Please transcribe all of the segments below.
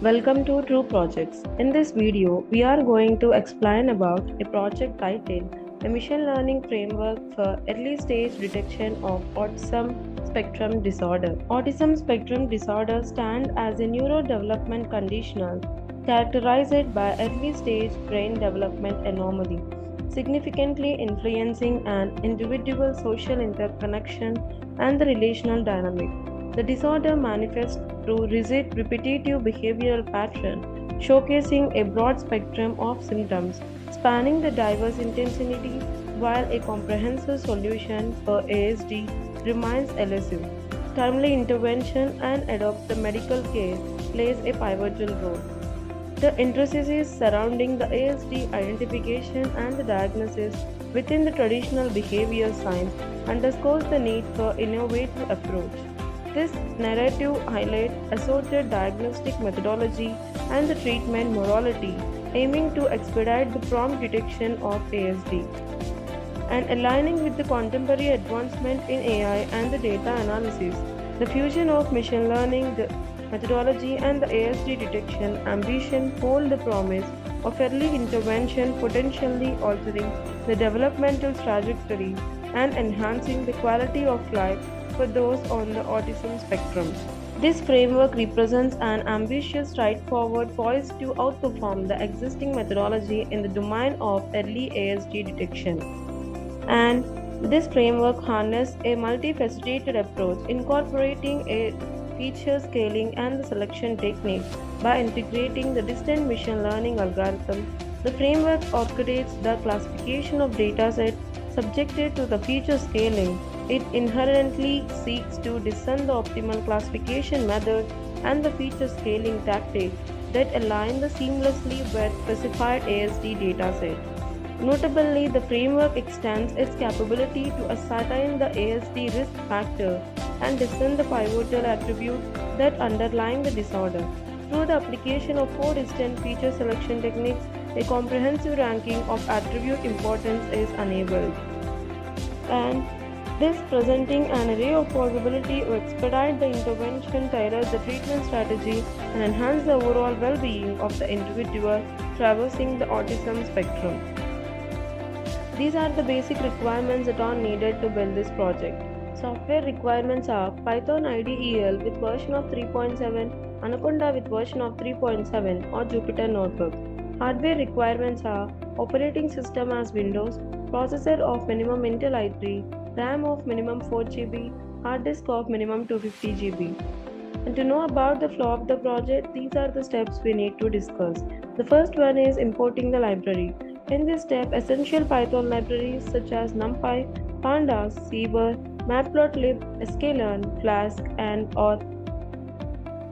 Welcome to True Projects. In this video, we are going to explain about a project titled A Machine Learning Framework for Early Stage Detection of Autism Spectrum Disorder. Autism spectrum disorder stands as a neurodevelopment condition characterized by early stage brain development anomaly, significantly influencing an individual's social interconnection and the relational dynamic. The disorder manifests through rigid, repetitive behavioral pattern, showcasing a broad spectrum of symptoms spanning the diverse intensity, while a comprehensive solution for ASD remains elusive. Timely intervention and adopt the medical care plays a pivotal role. The intricacies surrounding the ASD identification and the diagnosis within the traditional behavior science underscores the need for innovative approach. This narrative highlights assorted diagnostic methodology and the treatment modality, aiming to expedite the prompt detection of ASD and aligning with the contemporary advancement in AI and the data analysis. The fusion of machine learning, the methodology, and the ASD detection ambition hold the promise of early intervention, potentially altering the developmental trajectory and enhancing the quality of life for those on the autism spectrum. This framework represents an ambitious stride forward poised to outperform the existing methodology in the domain of early ASD detection. And this framework harnesses a multifaceted approach incorporating a feature scaling and the selection technique by integrating the distant machine learning algorithm. The framework orchestrates the classification of datasets subjected to the feature scaling. It inherently seeks to discern the optimal classification method and the feature scaling tactic that align seamlessly with specified ASD dataset. Notably, the framework extends its capability to ascertain the ASD risk factor and discern the pivotal attribute that underlie the disorder. Through the application of 4 distinct feature selection techniques, a comprehensive ranking of attribute importance is enabled. And this presenting an array of possibilities to expedite the intervention, tailor the treatment strategy, and enhance the overall well-being of the individual traversing the autism spectrum. These are the basic requirements that are needed to build this project. Software requirements are Python IDEL with version of 3.7, Anaconda with version of 3.7, or Jupyter Notebook. Hardware requirements are operating system as Windows, processor of minimum Intel i3, RAM of minimum 4 GB, hard disk of minimum 250 GB. And to know about the flow of the project, these are the steps we need to discuss. The first one is importing the library. In this step, essential Python libraries such as NumPy, Pandas, Seaber, Matplotlib, sklearn, Flask, and or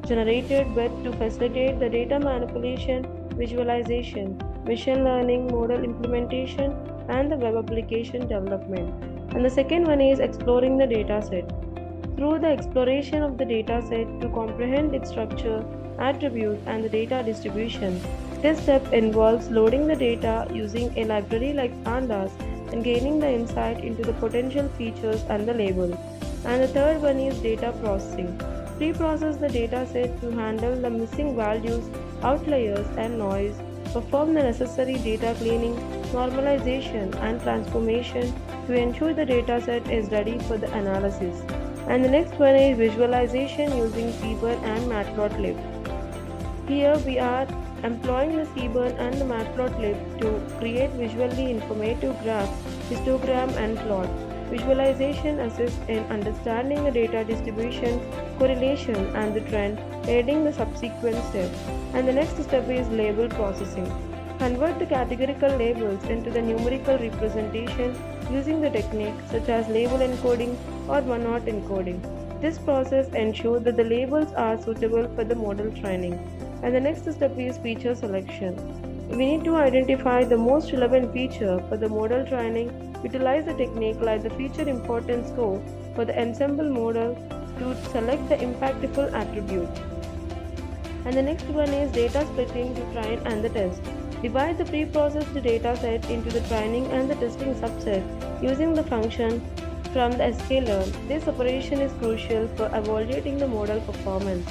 generated with to facilitate the data manipulation, visualization, machine learning, model implementation, and the web application development. And the second one is exploring the dataset. Through the exploration of the dataset to comprehend its structure, attributes, and the data distribution. This step involves loading the data using a library like Pandas and gaining the insight into the potential features and the label. And the third one is data processing. Pre-process the dataset to handle the missing values, outliers, and noise, perform the necessary data cleaning, normalization, and transformation to ensure the dataset is ready for the analysis. And the next one is visualization using Seaborn and Matplotlib. Here we are employing the Seaborn and the Matplotlib to create visually informative graph, histogram, and plot. Visualization assists in understanding the data distribution, correlation, and the trend, aiding the subsequent steps. And the next step is label processing. Convert the categorical labels into the numerical representation using the technique such as label encoding or one-hot encoding. This process ensures that the labels are suitable for the model training. And the next step is feature selection. We need to identify the most relevant feature for the model training, utilize the technique like the feature importance score for the ensemble model to select the impactful attribute. And the next one is data splitting to train and the test. Divide the pre-processed dataset into the training and the testing subset using the function from the sklearn. This operation is crucial for evaluating the model performance.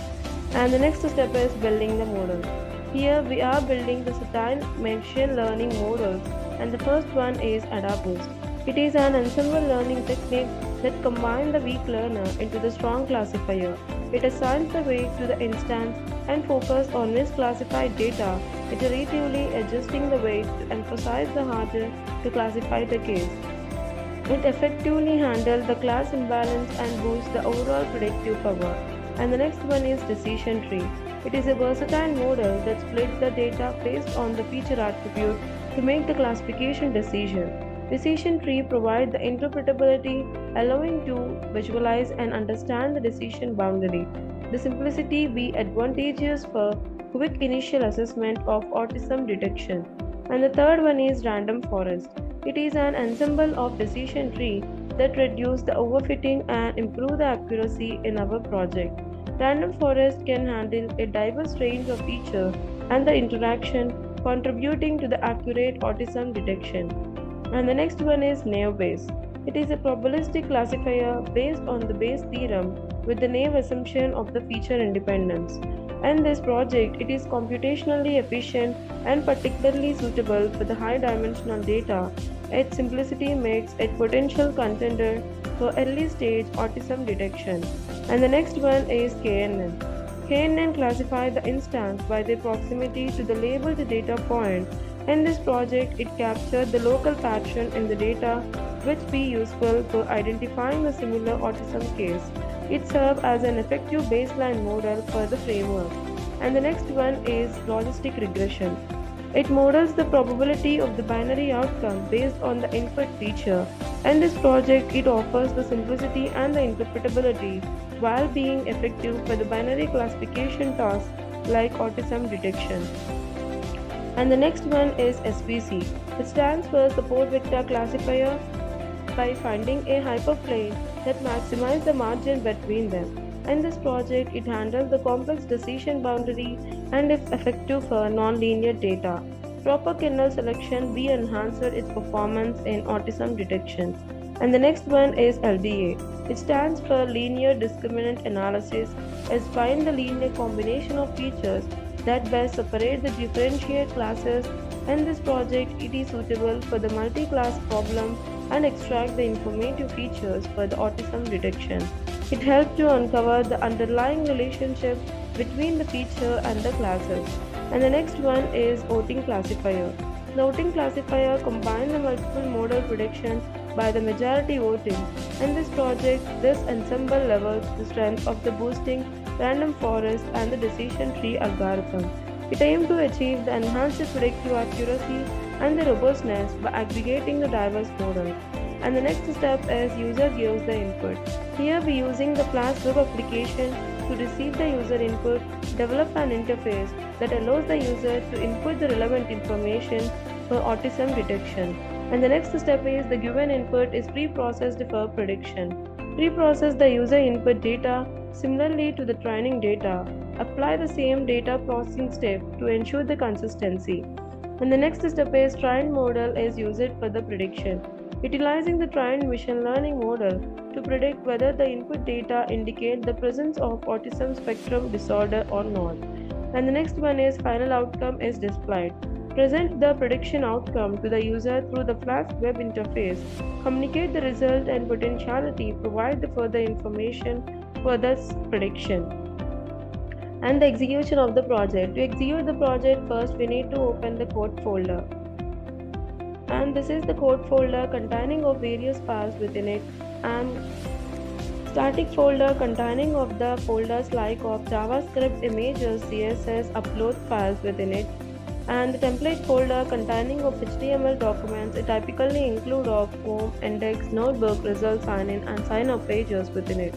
And the next step is building the model. Here we are building the certain machine learning models, and the first one is AdaBoost. It is an ensemble learning technique that combines the weak learner into the strong classifier. It assigns the weight to the instance and focuses on misclassified data, iteratively adjusting the weight to emphasize the harder to classify the case. It effectively handles the class imbalance and boosts the overall predictive power. And the next one is decision tree. It is a versatile model that splits the data based on the feature attribute to make the classification decision. Decision tree provides the interpretability, allowing to visualize and understand the decision boundary. The simplicity be advantageous for quick initial assessment of autism detection. And the third one is random forest. It is an ensemble of decision tree that reduce the overfitting and improve the accuracy in our project. Random forest can handle a diverse range of features and the interaction, contributing to the accurate autism detection. And the next one is naive Bayes. It is a probabilistic classifier based on the Bayes theorem with the naive assumption of the feature independence. And this project, it is computationally efficient and particularly suitable for the high dimensional data. Its simplicity makes it potential contender for early stage autism detection. And the next one is KNN. KNN classifies the instance by their proximity to the labeled data point. In this project, it captured the local pattern in the data, which be useful for identifying the similar autism case. It serves as an effective baseline model for the framework. And the next one is logistic regression. It models the probability of the binary outcome based on the input feature. In this project, it offers the simplicity and the interpretability while being effective for the binary classification tasks like autism detection. And the next one is SVC. It stands for Support Vector Classifier by finding a hyperplane that maximizes the margin between them. In this project, it handles the complex decision boundary and is effective for nonlinear data. Proper kernel selection be enhanced its performance in autism detection. And the next one is LDA. It stands for Linear Discriminant Analysis, as find the linear combination of features that best separate the differentiate classes. In this project, it is suitable for the multi-class problem and extract the informative features for the autism detection. It helps to uncover the underlying relationship between the feature and the classes. And the next one is voting classifier. The voting classifier combines the multiple modal prediction by the majority voting. In this project, this ensemble levels the strength of the boosting, random forest, and the decision tree algorithm. It aims to achieve the enhanced predictive accuracy and the robustness by aggregating the diverse model. And the next step is user gives the input. Here we are using the Flash web application to receive the user input, develop an interface that allows the user to input the relevant information for autism detection. And the next step is the given input is pre-processed for prediction. Pre-process the user input data similarly to the training data. Apply the same data processing step to ensure the consistency. And the next step is trained model is used for the prediction. Utilizing the trained machine learning model to predict whether the input data indicate the presence of autism spectrum disorder or not. And the next one is final outcome is displayed. Present the prediction outcome to the user through the Flash web interface. Communicate the result and potentiality. Provide the further information for this prediction. And the execution of the project. To execute the project, first we need to open the code folder. And this is the code folder containing of various files within it, and static folder containing of the folders like of JavaScript, images, CSS, upload files within it, and the template folder containing of HTML documents. It typically include of home, index, notebook, result, sign-in, and sign-up pages within it.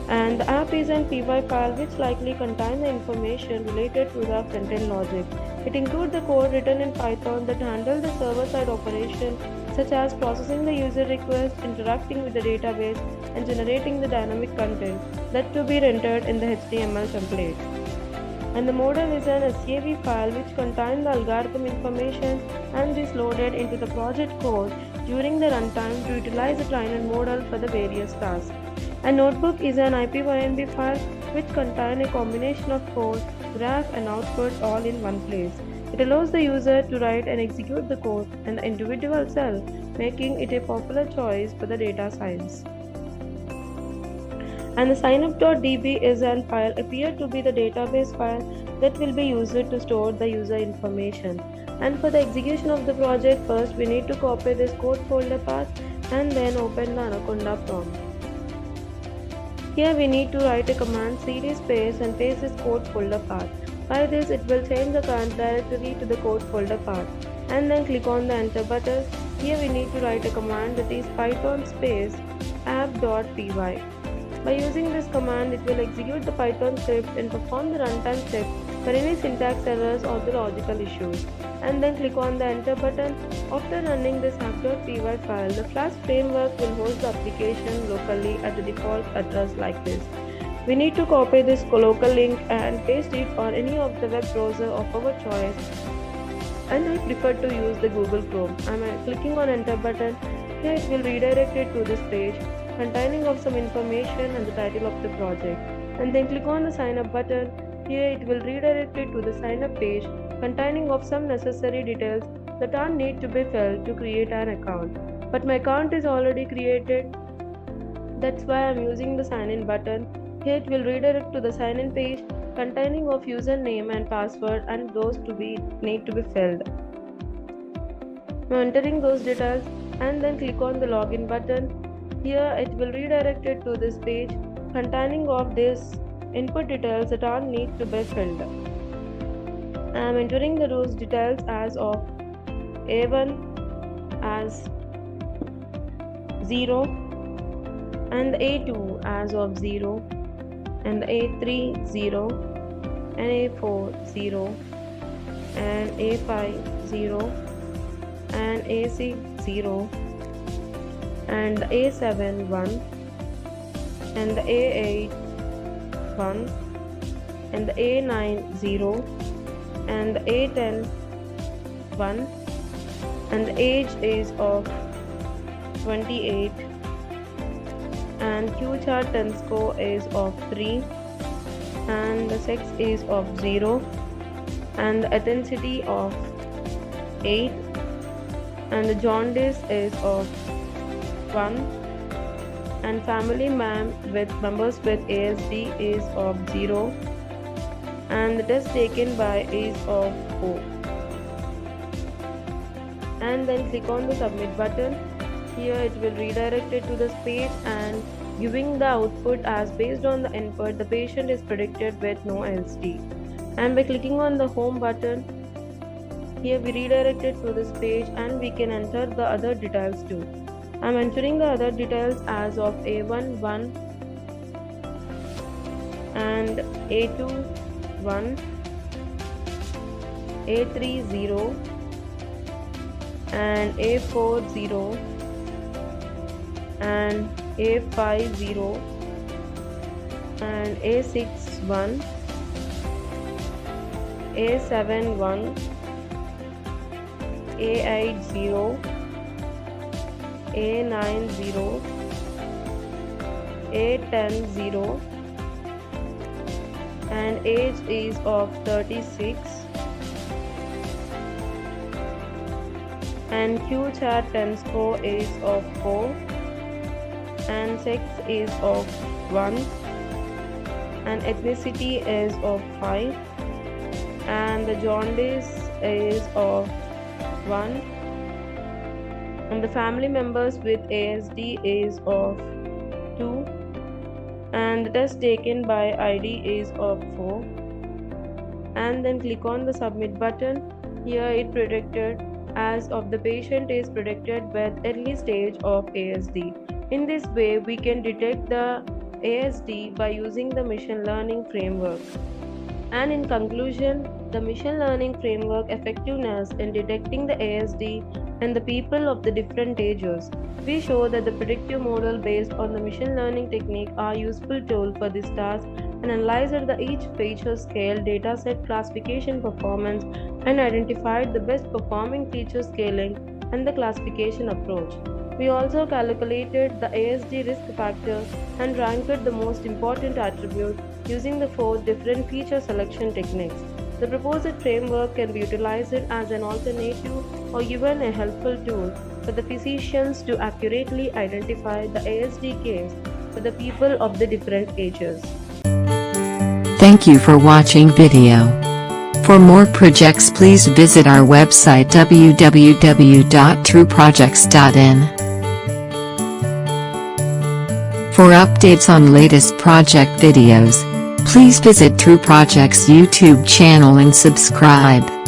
And the app is an py file which likely contain the information related to the front-end logic. It includes the code written in Python that handles the server-side operation such as processing the user request, interacting with the database, and generating the dynamic content that to be rendered in the HTML template. And the model is an SCAV file which contains the algorithm information and is loaded into the project code during the runtime to utilize the trained model for the various tasks. A notebook is an IPYNB file which contain a combination of code, graph and output all in one place. It allows the user to write and execute the code in the individual cell, making it a popular choice for the data science. And the signup.db is an file appear to be the database file that will be used to store the user information. And for the execution of the project, first we need to copy this code folder path and then open the Anaconda prompt. Here we need to write a command cd space and paste this code folder path. By this it will change the current directory to the code folder path. And then click on the enter button. Here we need to write a command that is python space app.py. By using this command, it will execute the Python script and perform the runtime step for any syntax errors or the logical issues. And then click on the enter button. After running this app.py file, the Flash framework will host the application locally at the default address like this. We need to copy this local link and paste it on any of the web browser of our choice. And I prefer to use the Google Chrome. I am clicking on enter button. Here it will redirect it to this page containing of some information and the title of the project. And then click on the sign up button. Here it will redirect it to the sign up page containing of some necessary details that are need to be filled to create an account. But my account is already created. That's why I am using the sign in button. Here it will redirect to the sign in page containing of username and password, and those need to be filled. Now entering those details and then click on the login button. Here it will redirect it to this page containing of this input details that are need to be filled. I am entering those details as of A1 as 0 and A2 as of 0 and A3 0 and A4 0 and A5 0 and A6 0 and A7 1 and the A8 1 and the A9 0 and the A10 1 and the age is of 28 and Q chart and score is of 3 and the sex is of 0 and the ethnicity of 8 and the jaundice is of 1 and family members with ASD is of 0 and the test taken by is of 4. And then click on the submit button. Here it will redirect it to this page and giving the output as based on the input the patient is predicted with no LSD. And by clicking on the home button, here we redirect it to this page and we can enter the other details too. I am entering the other details as of A1 1 and A2 1, A3 0 and A4 0 and A5 0 and A6 1, A7 1, A8 0, A9 0, A10 0 and age is of 36 and Q chart and score is of 4 and sex is of 1 and ethnicity is of 5 and the jaundice is of 1 and the family members with ASD is of 2 and the test taken by ID is of 4. And then click on the submit button. Here it predicted as of the patient is predicted with early stage of ASD. In this way we can detect the ASD by using the machine learning framework. And in conclusion, the machine learning framework effectiveness in detecting the ASD and the people of the different ages. We show that the predictive model based on the machine learning technique are useful tool for this task and analyzed the each feature scale, dataset classification performance and identified the best performing feature scaling and the classification approach. We also calculated the ASD risk factor and ranked the most important attribute using the 4 different feature selection techniques. The proposed framework can be utilized as an alternative or even a helpful tool for the physicians to accurately identify the ASD case for the people of the different ages. Thank you for watching video. For more projects, please visit our website www.trueprojects.in. For updates on latest project videos, please visit True Projects YouTube channel and subscribe.